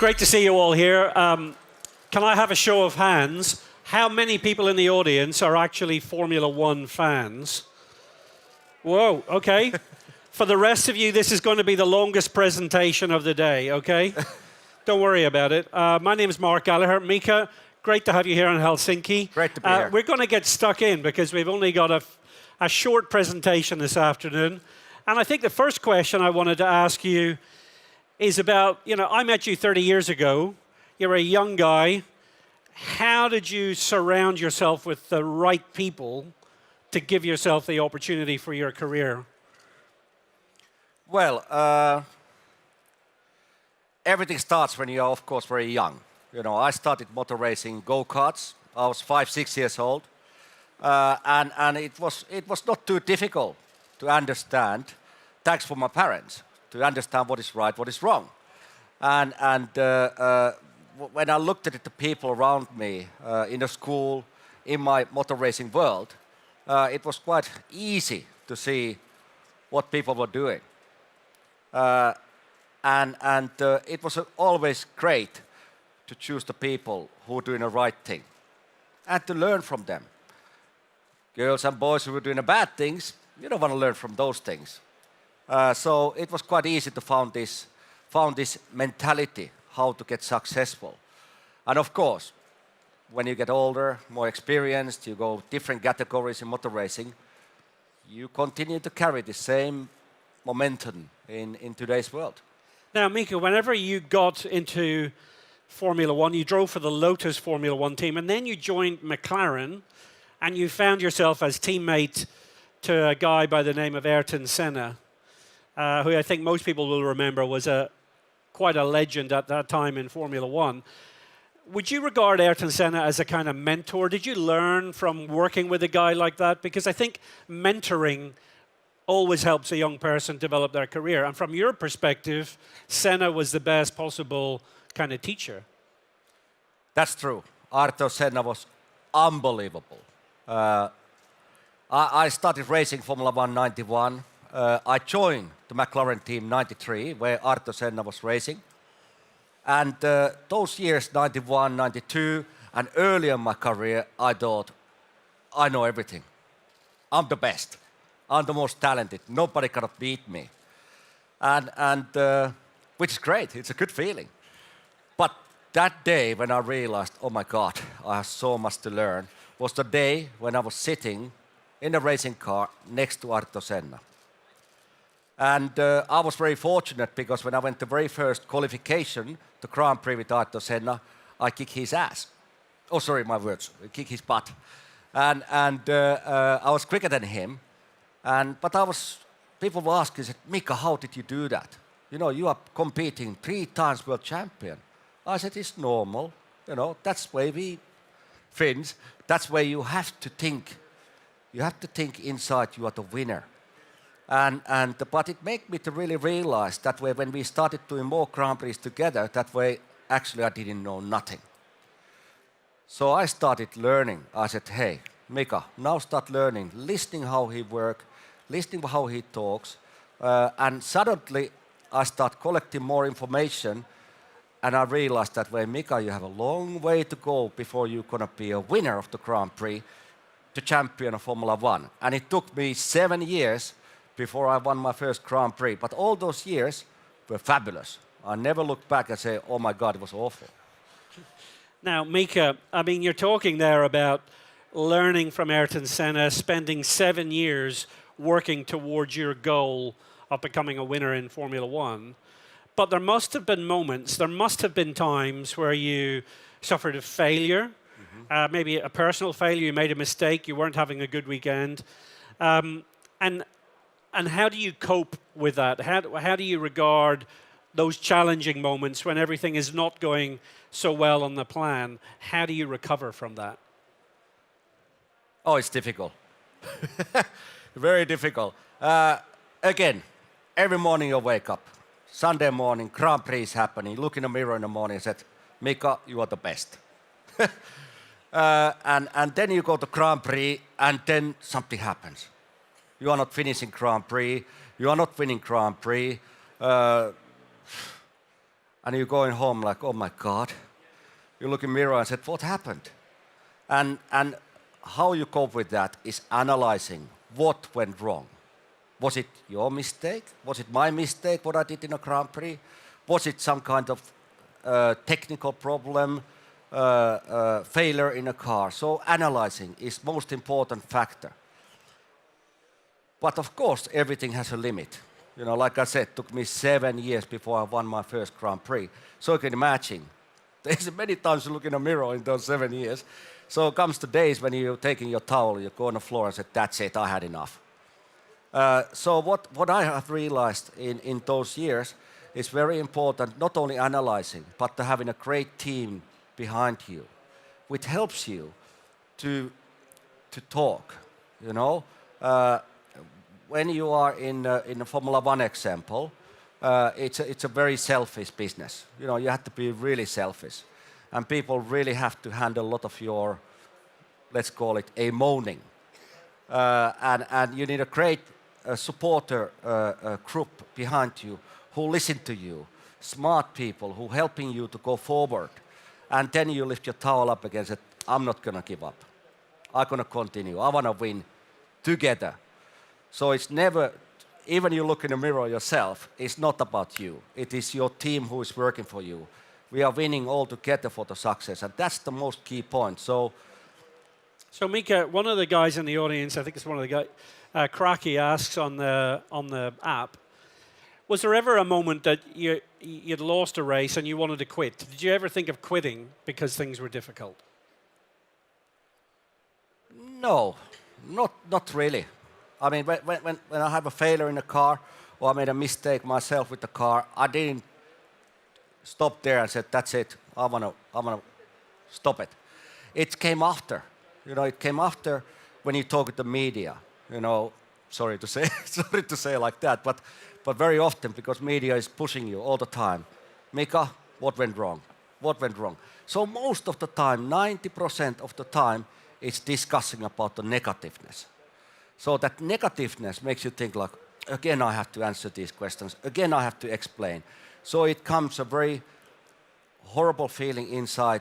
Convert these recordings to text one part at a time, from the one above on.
Great to see you all here. Can I have a show of hands? How many people in the audience are actually Formula One fans? Whoa, okay. For the rest of you, this is going to be the longest presentation of the day, okay? Don't worry about it. My name is Mark Gallagher. Mika, great to have you here in Helsinki. Great to be here. We're going to get stuck in because we've only got a short presentation this afternoon. And I think the first question I wanted to ask you is about, I met you 30 years ago. You're a young guy. How did you surround yourself with the right people to give yourself the opportunity for your career? Well, everything starts when you are, of course, very young. I started motor racing go-karts. I was 5, 6 years old. And it was not too difficult to understand, thanks for my parents, to understand what is right, what is wrong. And when I looked at the people around me in the school, in my motor racing world, it was quite easy to see what people were doing. It was always great to choose the people who are doing the right thing and to learn from them. Girls and boys who were doing the bad things, you don't want to learn from those things. So it was quite easy to found this mentality, how to get successful. And of course, when you get older, more experienced, you go different categories in motor racing, you continue to carry the same momentum in today's world. Now, Mika, whenever you got into Formula One, you drove for the Lotus Formula One team, and then you joined McLaren, and you found yourself as teammate to a guy by the name of Ayrton Senna, who I think most people will remember was quite a legend at that time in Formula One. Would you regard Ayrton Senna as a kind of mentor? Did you learn from working with a guy like that? Because I think mentoring always helps a young person develop their career. And from your perspective, Senna was the best possible kind of teacher. That's true. Ayrton Senna was unbelievable. I started racing Formula One 91. I joined the McLaren team 93, where Ayrton Senna was racing. And those years, 91, 92, and earlier in my career, I thought, I know everything. I'm the best. I'm the most talented. Nobody cannot beat me. And which is great. It's a good feeling. But that day when I realized, oh my God, I have so much to learn, was the day when I was sitting in a racing car next to Ayrton Senna. And I was very fortunate because when I went to the very first qualification, the Grand Prix with Ayrton Senna, I kicked his ass. Oh, sorry, my words. Kick his butt. And I was quicker than him. But people were asking, said, Mika, how did you do that? You are competing 3 times world champion. I said, it's normal. That's why we Finns, that's where you have to think. You have to think inside you are the winner. But it made me to really realize that way when we started doing more Grand Prix together, that way actually I didn't know nothing. So I started learning. I said, hey, Mika, now start learning, listening how he works, listening how he talks, and suddenly I start collecting more information, and I realized that way, Mika, you have a long way to go before you're going to be a winner of the Grand Prix, the champion of Formula One. And it took me 7 years before I won my first Grand Prix. But all those years were fabulous. I never look back and say, oh my God, it was awful. Now, Mika, you're talking there about learning from Ayrton Senna, spending 7 years working towards your goal of becoming a winner in Formula One. But there must have been moments, there must have been times where you suffered a failure, maybe a personal failure, you made a mistake, you weren't having a good weekend. And how do you cope with that? How do you regard those challenging moments when everything is not going so well on the plan? How do you recover from that? Oh, it's difficult. Very difficult. Again, every morning you wake up. Sunday morning, Grand Prix is happening. Look in the mirror in the morning and said, Mika, you are the best. And then you go to Grand Prix and then something happens. You are not finishing Grand Prix. You are not winning Grand Prix. and you're going home like, oh my God. You look in the mirror and said, what happened? And how you cope with that is analyzing what went wrong. Was it your mistake? Was it my mistake, what I did in a Grand Prix? Was it some kind of technical problem, failure in a car? So analyzing is most important factor. But of course, everything has a limit. You know, like I said, it took me 7 years before I won my first Grand Prix. So you can imagine, there's many times you look in a mirror in those 7 years. So comes the days when you're taking your towel, you go on the floor and say, that's it, I had enough. So what I have realized in those years is very important, not only analyzing, but to having a great team behind you, which helps you to talk, you know. When you are in a Formula One example, it's a very selfish business. You know, you have to be really selfish. And people really have to handle a lot of your, let's call it, a moaning. And you need a great supporter group behind you who listen to you, smart people who helping you to go forward. And then you lift your towel up against it, I'm not going to give up. I'm going to continue. I want to win together. So it's never, even you look in the mirror yourself, it's not about you. It is your team who is working for you. We are winning all together for the success, and that's the most key point. So Mika, one of the guys in the audience, I think it's one of the guys, Cracky asks on the app, was there ever a moment that you'd lost a race and you wanted to quit? Did you ever think of quitting because things were difficult? No, not really. I mean, when I have a failure in a car or I made a mistake myself with the car, I didn't stop there and said, that's it, I wanna stop it. It came after. You know, it came after when you talk to the media. You know, sorry to say like that, but very often because media is pushing you all the time. Mika, what went wrong? What went wrong? So most of the time, 90% of the time, it's discussing about the negativeness. So that negativeness makes you think like, again, I have to answer these questions. Again, I have to explain. So it comes a very horrible feeling inside.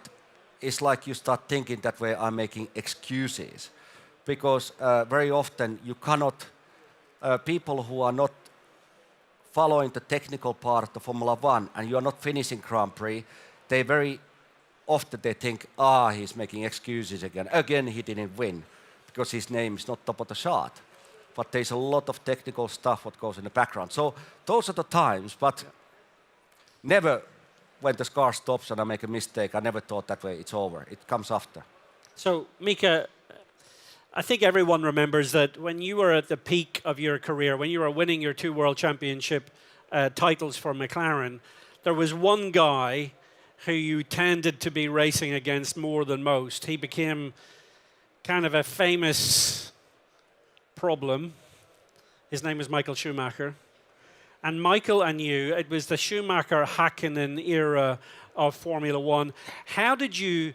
It's like you start thinking that way, I'm making excuses. Because very often you cannot, people who are not following the technical part of the Formula One and you are not finishing Grand Prix, they very often they think, he's making excuses again. Again, he didn't win because his name is not top of the chart. But there's a lot of technical stuff what goes in the background. So those are the times, but never when the car stops and I make a mistake, I never thought that way, it's over. It comes after. So, Mika, I think everyone remembers that when you were at the peak of your career, when you were winning your 2 World Championship titles for McLaren, there was one guy who you tended to be racing against more than most. He became kind of a famous problem. His name was Michael Schumacher. And Michael and you, it was the Schumacher Hakkinen era of Formula One. How did you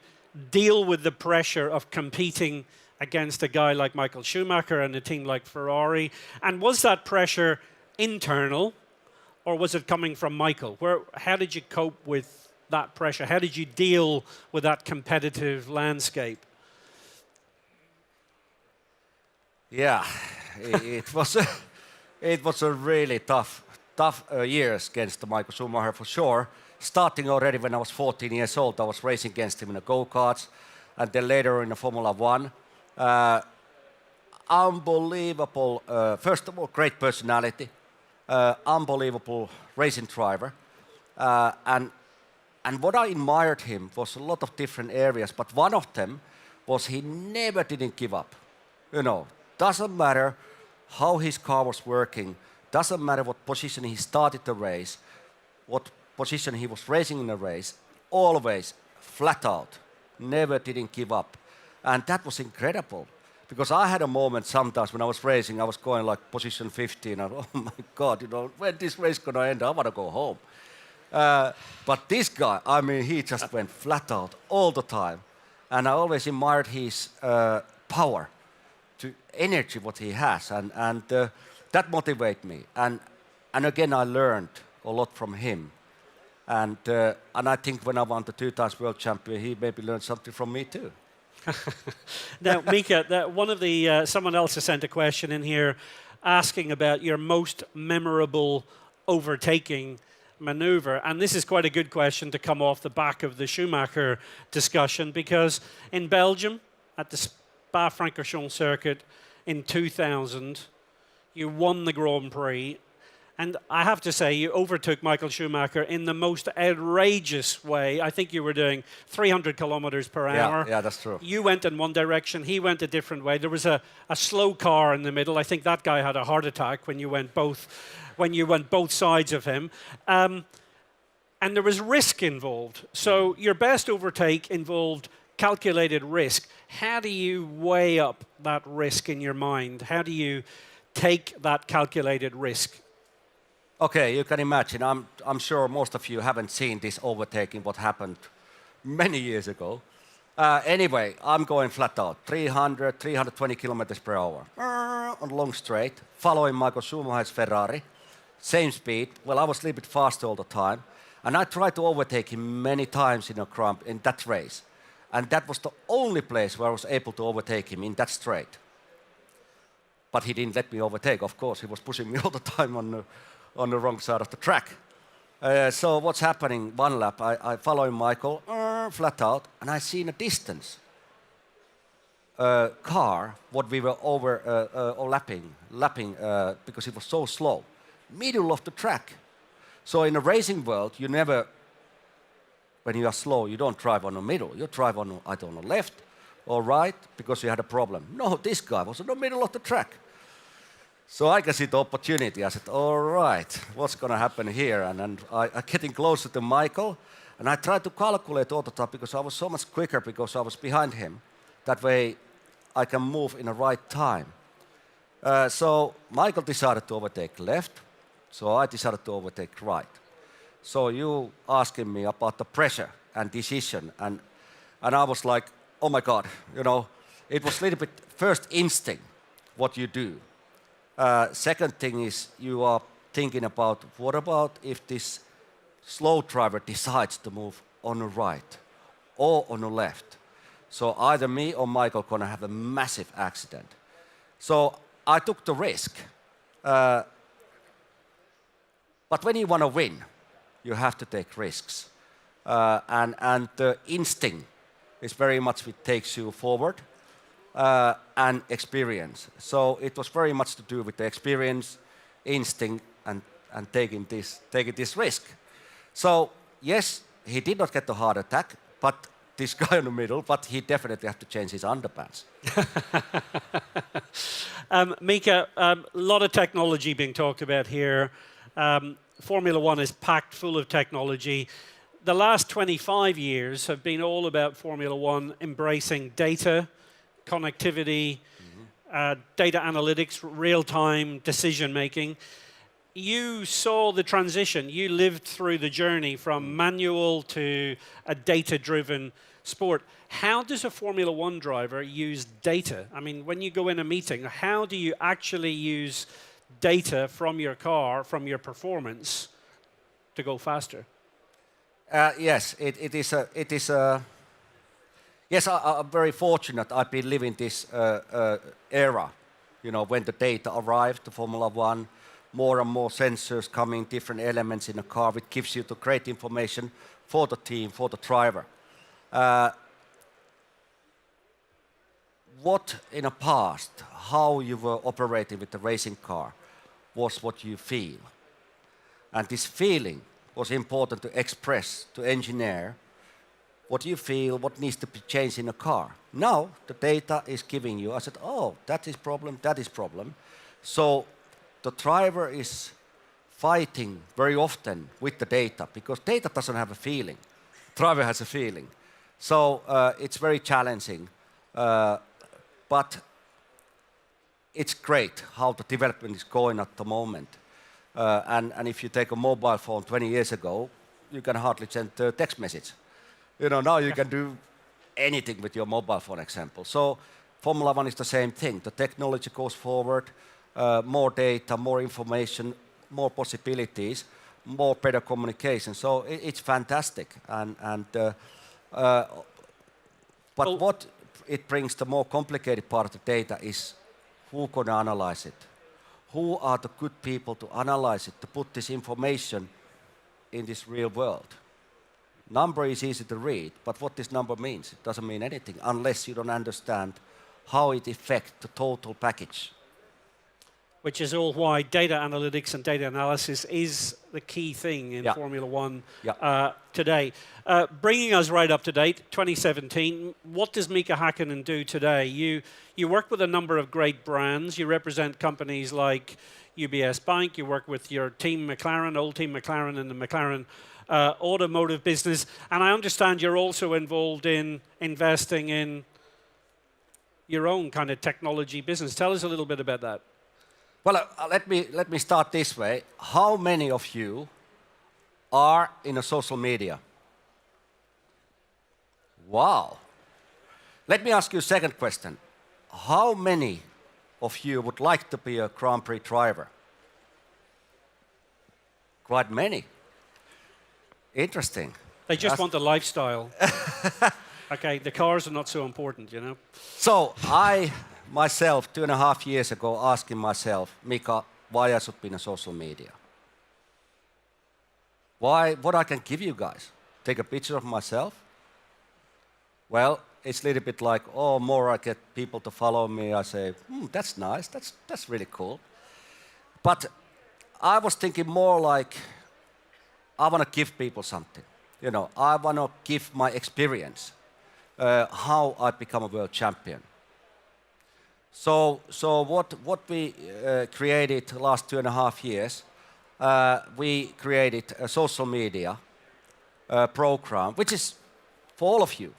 deal with the pressure of competing against a guy like Michael Schumacher and a team like Ferrari? And was that pressure internal or was it coming from Michael? How did you cope with that pressure? How did you deal with that competitive landscape? Yeah, it was a really tough years against Michael Schumacher for sure. Starting already when I was 14 years old, I was racing against him in the go-karts, and then later in the Formula One. Unbelievable, first of all, great personality, unbelievable racing driver, and what I admired him was a lot of different areas, but one of them was he never didn't give up. You know, doesn't matter how his car was working, doesn't matter what position he started the race, what position he was racing in the race, always flat out, never didn't give up. And that was incredible, because I had a moment sometimes when I was racing, I was going like position 15, and oh my God, you know, when this race gonna end, I wanna go home. But this guy, I mean, he just went flat out all the time. And I always admired his power, to energy what he has, and that motivated me. And again, I learned a lot from him. And I think when I won the 2 times world champion, he maybe learned something from me too. Now, Mika, one of the someone else has sent a question in here asking about your most memorable overtaking maneuver, and this is quite a good question to come off the back of the Schumacher discussion, because in Belgium at the Spa-Francorchamps circuit in 2000, you won the Grand Prix. And I have to say, you overtook Michael Schumacher in the most outrageous way. I think you were doing 300 kilometers per hour. Yeah, that's true. You went in one direction, he went a different way. There was a slow car in the middle. I think that guy had a heart attack when you went both sides of him. And there was risk involved. So your best overtake involved calculated risk. How do you weigh up that risk in your mind? How do you take that calculated risk? Okay, you can imagine. I'm sure most of you haven't seen this overtaking, what happened many years ago. Anyway, I'm going flat out, 300, 320 kilometers per hour on long straight, following Michael Schumacher's Ferrari, same speed. Well, I was a little bit faster all the time, and I tried to overtake him many times in that race, and that was the only place where I was able to overtake him in that straight. But he didn't let me overtake. Of course, he was pushing me all the time on the wrong side of the track. So what's happening? One lap, I follow Michael flat out, and I see in the distance a car what we were lapping because it was so slow, middle of the track. So in the racing world, you never, when you are slow, you don't drive on the middle. You drive on either on the left or right because you had a problem. No, this guy was in the middle of the track. So I can see the opportunity. I said, all right, what's going to happen here? And I'm getting closer to Michael, and I tried to calculate all the time because I was so much quicker because I was behind him. That way I can move in the right time. So Michael decided to overtake left, so I decided to overtake right. So you asking me about the pressure and decision, and I was like, oh my God, it was a little bit first instinct what you do. Second thing is you are thinking about what about if this slow driver decides to move on the right or on the left. So either me or Michael are going to have a massive accident. So I took the risk. But when you want to win, you have to take risks. And the instinct is very much what takes you forward. And experience. So it was very much to do with the experience, instinct, and taking this risk. So yes, he did not get the heart attack, but this guy in the middle, but he definitely had to change his underpants. Mika, a lot of technology being talked about here. Formula One is packed full of technology. The last 25 years have been all about Formula One embracing data, connectivity, data analytics, real-time decision-making. You saw the transition. You lived through the journey from manual to a data-driven sport. How does a Formula One driver use data? I mean, when you go in a meeting, how do you actually use data from your car, from your performance, to go faster? Yes, it is a. Yes, I'm very fortunate. I've been living this era, when the data arrived to Formula One, more and more sensors coming, different elements in a car, which gives you the great information for the team, for the driver. What in the past, how you were operating with the racing car, was what you feel. And this feeling was important to express, to engineer, what you feel, what needs to be changed in a car. Now, the data is giving you, I said, oh, that is problem, that is problem. So the driver is fighting very often with the data, because data doesn't have a feeling. Driver has a feeling. So it's very challenging. But it's great how the development is going at the moment. And if you take a mobile phone 20 years ago, you can hardly send a text message. Now you can do anything with your mobile phone example. So Formula One is the same thing. The technology goes forward, more data, more information, more possibilities. more better communication. So it's fantastic. But Well- what it brings, the more complicated part of the data is who can analyze it? Who are the good people to analyze it, to put this information in this real world? Number is easy to read, but what this number means, it doesn't mean anything unless you don't understand how it affects the total package. Which is all why data analytics and data analysis is the key thing in Yeah. Formula One Yeah. today. Bringing us right up to date, 2017, what does Mika Hakkinen do today? You work with a number of great brands. You represent companies like UBS Bank. You work with your team McLaren, old team McLaren, and the McLaren automotive business. And I understand you're also involved in investing in your own kind of technology business. Tell us a little bit about that. Well, let me start this way. How many of you are in a social media? Wow. Let me ask you a second question. How many of you would like to be a Grand Prix driver? Quite many. Interesting. They just want the lifestyle. Okay, the cars are not so important, you know. So I myself, 2.5 years ago, asking myself, Mika, why I should be in a social media? Why? What I can give you guys? Take a picture of myself? Well, it's a little bit like, oh, more I get people to follow me, I say, that's nice, that's really cool. But I was thinking more like, I want to give people something. You know, I want to give my experience, how I become a world champion. So what we created the last 2.5 years, we created a social media program, which is for all of you,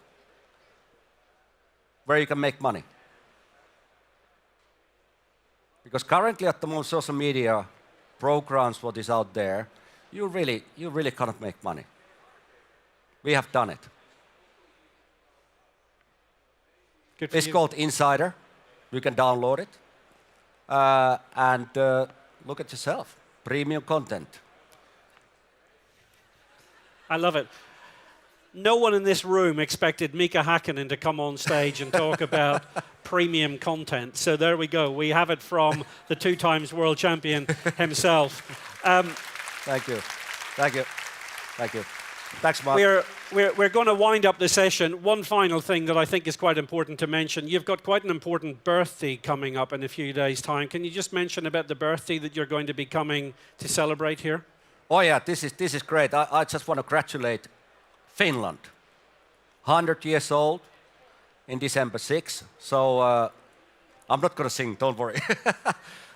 where you can make money. Because currently at the moment, social media programs, what is out there, you really cannot make money. We have done it. Good for It's you. called Insider. You can download it and look at yourself. Premium content. I love it. No one in this room expected Mika Hakkinen to come on stage and talk about premium content. So there we go. We have it from the 2 times world champion himself. Thank you. Thank you. Thank you. Thanks, Mark. We're going to wind up the session. One final thing that I think is quite important to mention. You've got quite an important birthday coming up in a few days' time. Can you just mention about the birthday that you're going to be coming to celebrate here? Oh yeah, this is great. I just want to congratulate Finland. 100 years old in December 6th. So I'm not going to sing, don't worry.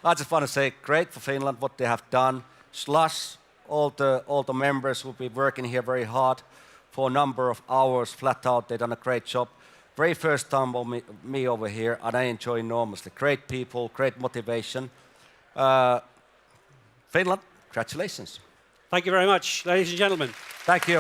I just want to say great for Finland, what they have done. Slush, all the members will be working here very hard for a number of hours flat out. They've done a great job. Very first time for me over here, and I enjoy enormously. Great people, great motivation. Finland, congratulations. Thank you very much, ladies and gentlemen. Thank you.